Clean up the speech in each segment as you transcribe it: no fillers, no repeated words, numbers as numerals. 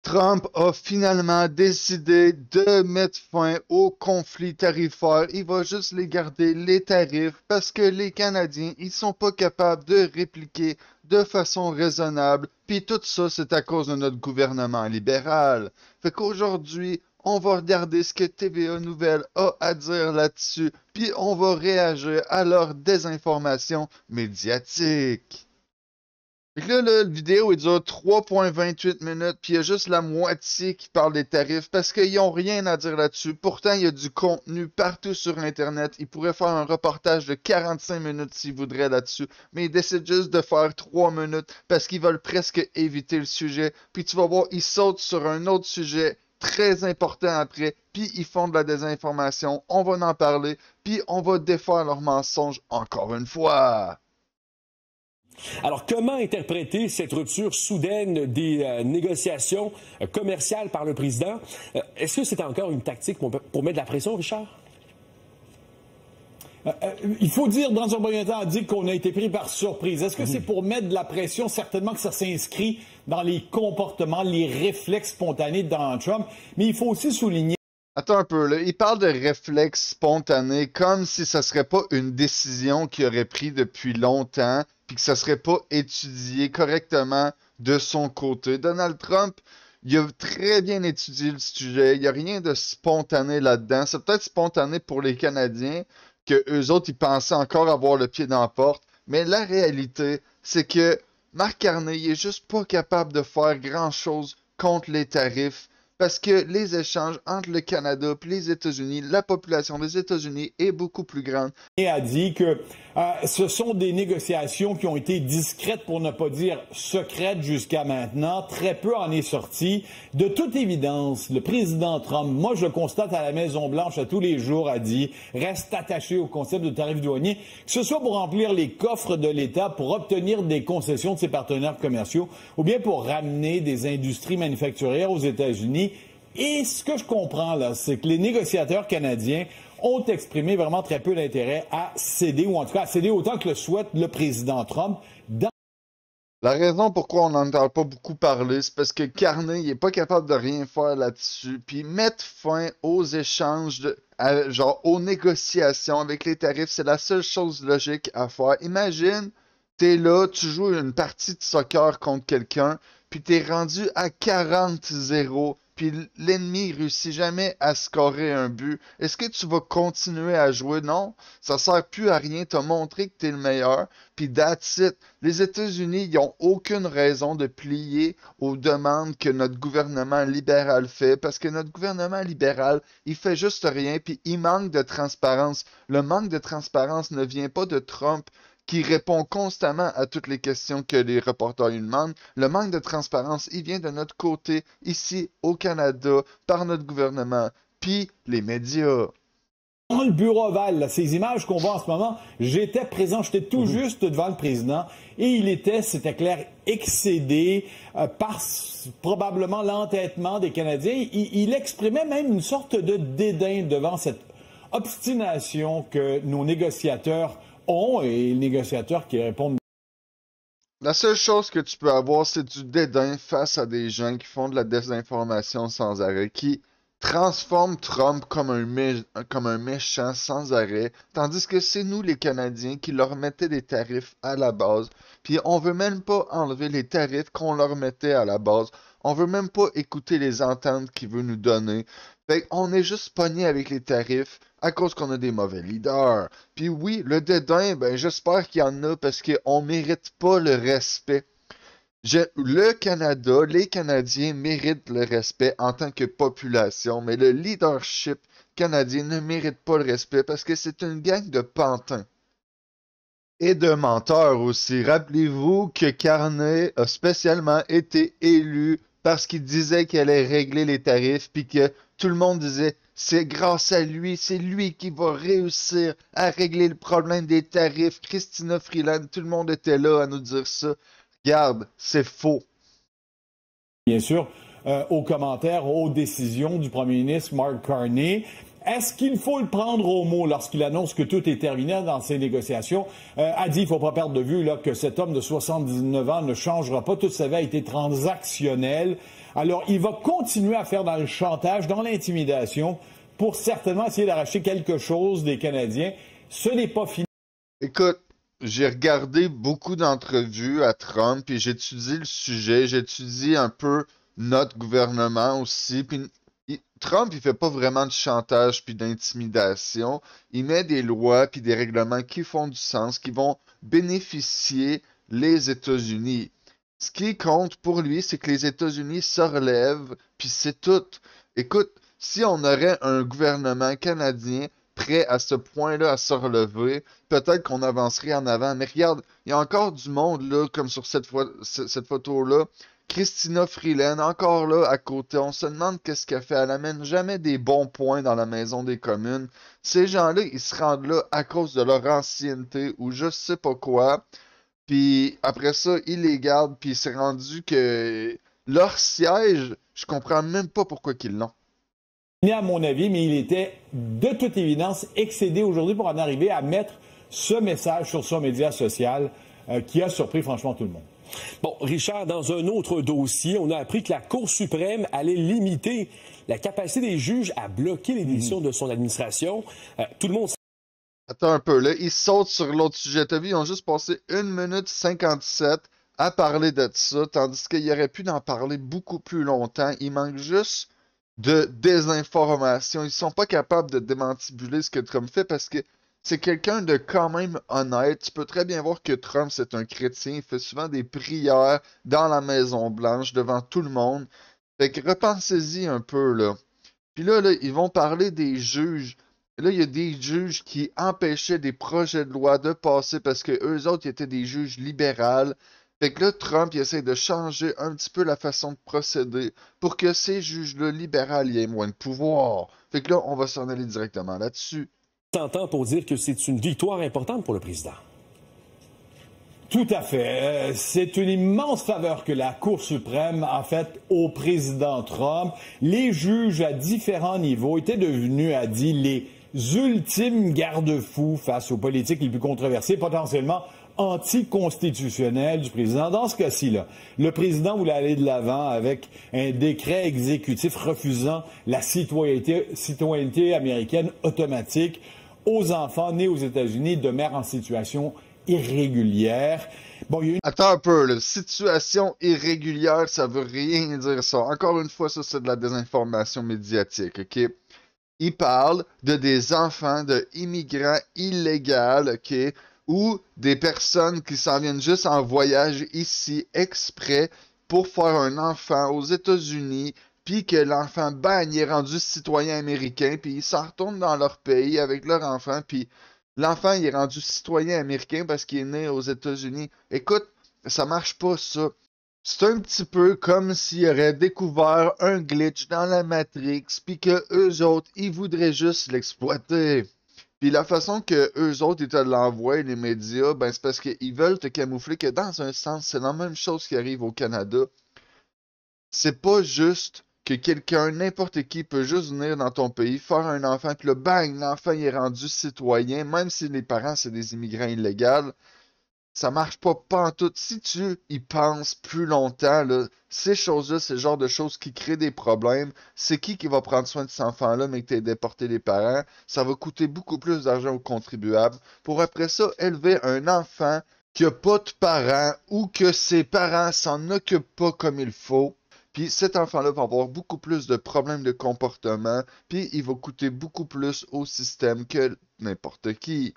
Trump a finalement décidé de mettre fin au conflit tarifaire. Il va juste les garder les tarifs parce que les Canadiens, ils sont pas capables de répliquer de façon raisonnable. Puis tout ça, c'est à cause de notre gouvernement libéral. Fait qu'aujourd'hui, on va regarder ce que TVA Nouvelles a à dire là-dessus, puis on va réagir à leur désinformation médiatique. Fait que là, la vidéo, il dure 3,28 minutes, puis il y a juste la moitié qui parle des tarifs, parce qu'ils ont rien à dire là-dessus. Pourtant, il y a du contenu partout sur Internet. Ils pourraient faire un reportage de 45 minutes s'ils voudraient là-dessus, mais ils décident juste de faire 3 minutes, parce qu'ils veulent presque éviter le sujet. Puis tu vas voir, ils sautent sur un autre sujet très important après, puis ils font de la désinformation. On va en parler, puis on va défaire leurs mensonges encore une fois. Alors, comment interpréter cette rupture soudaine des négociations commerciales par le président? Est-ce que c'est encore une tactique pour mettre de la pression, Richard? Il faut dire, dans un premier temps, qu'on a été pris par surprise. Est-ce que c'est pour mettre de la pression? Certainement que ça s'inscrit dans les comportements, les réflexes spontanés de Donald Trump. Mais il faut aussi souligner... Attends un peu, là. Il parle de réflexe spontané comme si ça serait pas une décision qu'il aurait prise depuis longtemps, puis que ça serait pas étudié correctement de son côté. Donald Trump, il a très bien étudié le sujet. Il n'y a rien de spontané là-dedans. C'est peut-être spontané pour les Canadiens, que eux autres, ils pensaient encore avoir le pied dans la porte. Mais la réalité, c'est que Marc Carney, il est juste pas capable de faire grand-chose contre les tarifs. Parce que les échanges entre le Canada et les États-Unis, la population des États-Unis est beaucoup plus grande. Et a dit que ce sont des négociations qui ont été discrètes, pour ne pas dire secrètes jusqu'à maintenant. Très peu en est sorti. De toute évidence, le président Trump, moi je le constate à la Maison-Blanche à tous les jours, a dit, reste attaché au concept de tarifs douaniers, que ce soit pour remplir les coffres de l'État, pour obtenir des concessions de ses partenaires commerciaux, ou bien pour ramener des industries manufacturières aux États-Unis. Et ce que je comprends, là, c'est que les négociateurs canadiens ont exprimé vraiment très peu d'intérêt à céder, ou en tout cas à céder autant que le souhaite le président Trump. La raison pourquoi on n'en entend pas beaucoup parler, c'est parce que Carney, il est pas capable de rien faire là-dessus. Puis mettre fin aux échanges, genre aux négociations avec les tarifs, c'est la seule chose logique à faire. Imagine, t'es là, tu joues une partie de soccer contre quelqu'un, puis t'es rendu à 40-0, puis l'ennemi réussit jamais à scorer un but. Est-ce que tu vas continuer à jouer? Non, ça sert plus à rien. T'as montré que t'es le meilleur, puis that's it. Les États-Unis, ils ont aucune raison de plier aux demandes que notre gouvernement libéral fait, parce que notre gouvernement libéral, il fait juste rien, puis il manque de transparence. Le manque de transparence ne vient pas de Trump, qui répond constamment à toutes les questions que les reporters lui demandent. Le manque de transparence, il vient de notre côté, ici au Canada, par notre gouvernement, puis les médias. Dans le bureau ovale, là, ces images qu'on voit en ce moment, j'étais présent, j'étais tout juste devant le président et il était, c'était clair, excédé par probablement l'entêtement des Canadiens. Il exprimait même une sorte de dédain devant cette obstination que nos négociateurs ont et les négociateurs qui répondent. La seule chose que tu peux avoir, c'est du dédain face à des gens qui font de la désinformation sans arrêt, qui transforment Trump comme un méchant sans arrêt, tandis que c'est nous les Canadiens qui leur mettaient des tarifs à la base, puis on veut même pas enlever les tarifs qu'on leur mettait à la base, on veut même pas écouter les ententes qu'il veut nous donner. Fait qu'on est juste pogné avec les tarifs à cause qu'on a des mauvais leaders. Puis oui, le dédain, ben j'espère qu'il y en a parce qu'on mérite pas le respect. Le Canada, les Canadiens méritent le respect en tant que population, mais le leadership canadien ne mérite pas le respect parce que c'est une gang de pantins. Et de menteurs aussi. Rappelez-vous que Carney a spécialement été élu parce qu'il disait qu'il allait régler les tarifs, puis que tout le monde disait c'est grâce à lui, c'est lui qui va réussir à régler le problème des tarifs. Christina Freeland, tout le monde était là à nous dire ça. Regarde, c'est faux. Bien sûr, aux commentaires, aux décisions du premier ministre Mark Carney. Est-ce qu'il faut le prendre au mot lorsqu'il annonce que tout est terminé dans ces négociations? A dit, il ne faut pas perdre de vue là, que cet homme de 79 ans ne changera pas. Toute sa vie a été transactionnelle. Alors, il va continuer à faire dans le chantage, dans l'intimidation, pour certainement essayer d'arracher quelque chose des Canadiens. Ce n'est pas fini. Écoute, j'ai regardé beaucoup d'entrevues à Trump, puis j'étudie le sujet, j'étudie un peu notre gouvernement aussi, puis Trump, il fait pas vraiment de chantage puis d'intimidation. Il met des lois puis des règlements qui font du sens, qui vont bénéficier les États-Unis. Ce qui compte pour lui, c'est que les États-Unis se relèvent, puis c'est tout. Écoute, si on aurait un gouvernement canadien prêt à ce point-là à se relever, peut-être qu'on avancerait en avant. Mais regarde, il y a encore du monde là, comme sur cette photo-là. Christina Freeland, encore là, à côté. On se demande qu'est-ce qu'elle fait. Elle amène jamais des bons points dans la Maison des communes. Ces gens-là, ils se rendent là à cause de leur ancienneté ou je sais pas quoi. Puis après ça, ils les gardent. Puis c'est rendu que leur siège, je comprends même pas pourquoi qu'ils l'ont. À mon avis, mais il était de toute évidence excédé aujourd'hui pour en arriver à mettre ce message sur son média social qui a surpris franchement tout le monde. Bon, Richard, dans un autre dossier, on a appris que la Cour suprême allait limiter la capacité des juges à bloquer les décisions de son administration. Tout le monde... Attends un peu, là, ils sautent sur l'autre sujet. T'as vu, ils ont juste passé 1 minute 57 à parler de ça, tandis qu'il aurait pu en parler beaucoup plus longtemps. Il manque juste de désinformation. Ils sont pas capables de démantibuler ce que Trump fait parce que c'est quelqu'un de quand même honnête. Tu peux très bien voir que Trump, c'est un chrétien. Il fait souvent des prières dans la Maison-Blanche devant tout le monde. Fait que repensez-y un peu, là. Puis là, ils vont parler des juges. Là, il y a des juges qui empêchaient des projets de loi de passer parce que eux autres, ils étaient des juges libéraux. Fait que là, Trump, il essaie de changer un petit peu la façon de procéder pour que ces juges-là libéraux aient moins de pouvoir. Fait que là, on va s'en aller directement là-dessus. S'entend pour dire que c'est une victoire importante pour le président. Tout à fait. C'est une immense faveur que la Cour suprême a faite au président Trump. Les juges à différents niveaux étaient devenus, a dit, les ultimes garde-fous face aux politiques les plus controversées, potentiellement anticonstitutionnelles du président. Dans ce cas-ci, là, le président voulait aller de l'avant avec un décret exécutif refusant la citoyenneté américaine automatique aux enfants nés aux États-Unis de mères en situation irrégulière. Bon, il y a une... Attends un peu, là. Situation irrégulière, ça veut rien dire ça. Encore une fois, ça, c'est de la désinformation médiatique, OK? Il parle de des enfants de immigrants illégaux, OK? Ou des personnes qui s'en viennent juste en voyage ici exprès pour faire un enfant aux États-Unis, puis que l'enfant, il est rendu citoyen américain, puis ils s'en retournent dans leur pays avec leur enfant, puis l'enfant, il est rendu citoyen américain parce qu'il est né aux États-Unis. Écoute, ça marche pas, ça. C'est un petit peu comme s'ils auraient découvert un glitch dans la Matrix, puis que eux autres, ils voudraient juste l'exploiter. Puis la façon que eux autres, ils te l'envoient, les médias, c'est parce qu'ils veulent te camoufler que dans un sens, c'est la même chose qui arrive au Canada. C'est pas juste que quelqu'un, n'importe qui, peut juste venir dans ton pays, faire un enfant, puis là, bang, l'enfant il est rendu citoyen, même si les parents, c'est des immigrants illégaux. Ça marche pas pantoute. Si tu y penses plus longtemps, là, ces choses-là, c'est le genre de choses qui créent des problèmes. C'est qui va prendre soin de cet enfant-là, mais que tu aies déporté les parents? Ça va coûter beaucoup plus d'argent aux contribuables pour après ça élever un enfant qui a pas de parents ou que ses parents s'en occupent pas comme il faut. Puis cet enfant-là va avoir beaucoup plus de problèmes de comportement, puis il va coûter beaucoup plus au système que n'importe qui.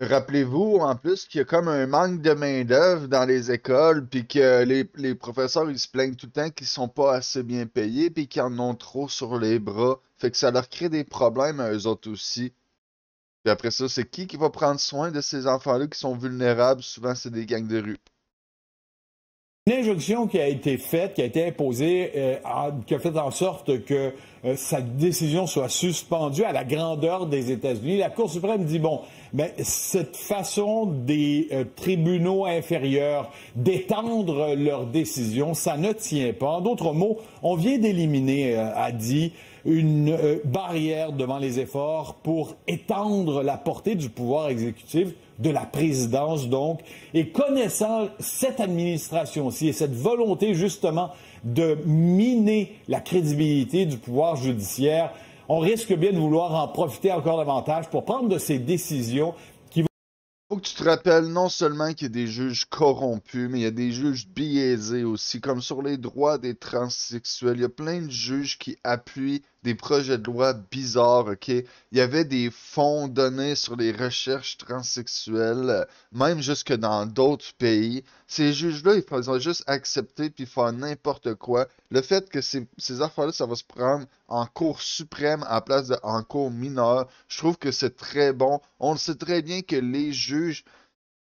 Rappelez-vous, en plus, qu'il y a comme un manque de main-d'œuvre dans les écoles, puis que les professeurs, ils se plaignent tout le temps qu'ils sont pas assez bien payés, puis qu'ils en ont trop sur les bras. Fait que ça leur crée des problèmes à eux autres aussi. Puis après ça, c'est qui va prendre soin de ces enfants-là qui sont vulnérables? Souvent, c'est des gangs de rue. Une injonction qui a été faite, qui a été imposée, qui a fait en sorte que sa décision soit suspendue à la grandeur des États-Unis. La Cour suprême dit, bon, ben, cette façon des tribunaux inférieurs d'étendre leurs décisions, ça ne tient pas. En d'autres mots, on vient d'éliminer, a dit, une barrière devant les efforts pour étendre la portée du pouvoir exécutif de la présidence, donc, et connaissant cette administration-ci et cette volonté, justement, de miner la crédibilité du pouvoir judiciaire, on risque bien de vouloir en profiter encore davantage pour prendre de ces décisions qui vont... Faut que tu te rappelles non seulement qu'il y a des juges corrompus, mais il y a des juges biaisés aussi, comme sur les droits des transsexuels. Il y a plein de juges qui appuient des projets de loi bizarres, ok? Il y avait des fonds donnés sur les recherches transsexuelles, même jusque dans d'autres pays. Ces juges-là, ils ont juste accepté puis faire n'importe quoi. Le fait que ces affaires-là, ça va se prendre en cour suprême à la place de en cour mineure, je trouve que c'est très bon. On le sait très bien que les juges,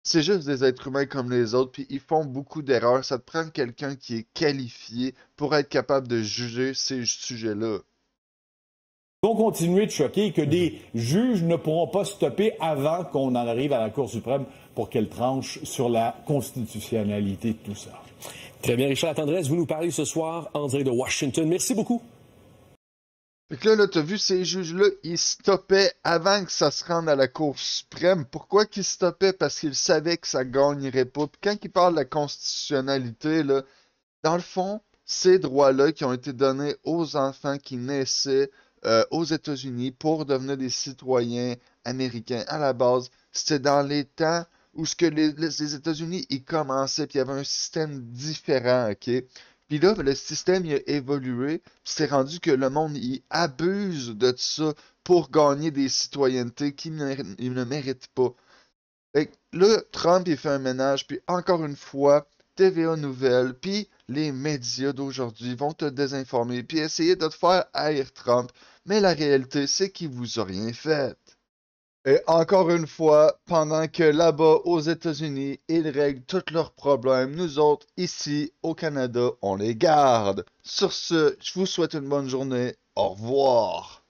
c'est juste des êtres humains comme les autres, puis ils font beaucoup d'erreurs. Ça te prend quelqu'un qui est qualifié pour être capable de juger ces sujets-là. vont continuer de choquer et que des juges ne pourront pas stopper avant qu'on en arrive à la Cour suprême pour qu'elle tranche sur la constitutionnalité de tout ça. Très bien, Richard Latendresse, vous nous parlez ce soir en direct de Washington. Merci beaucoup. Fait que là, t'as vu, ces juges-là, ils stoppaient avant que ça se rende à la Cour suprême. Pourquoi qu'ils stoppaient? Parce qu'ils savaient que ça gagnerait pas. Puis quand ils parlent de la constitutionnalité, là, dans le fond, ces droits-là qui ont été donnés aux enfants qui naissaient aux États-Unis pour devenir des citoyens américains à la base, c'était dans les temps où ce que les États-Unis ils commençaient, puis il y avait un système différent, ok? Puis là, le système il a évolué, puis c'est rendu que le monde il abuse de ça pour gagner des citoyennetés qu'ils ne méritent pas. Fait que là, Trump il fait un ménage, puis encore une fois, TVA Nouvelles, puis les médias d'aujourd'hui vont te désinformer, puis essayer de te faire haïr Trump. Mais la réalité, c'est qu'il vous a rien fait. Et encore une fois, pendant que là-bas, aux États-Unis, ils règlent tous leurs problèmes, nous autres, ici, au Canada, on les garde. Sur ce, je vous souhaite une bonne journée. Au revoir.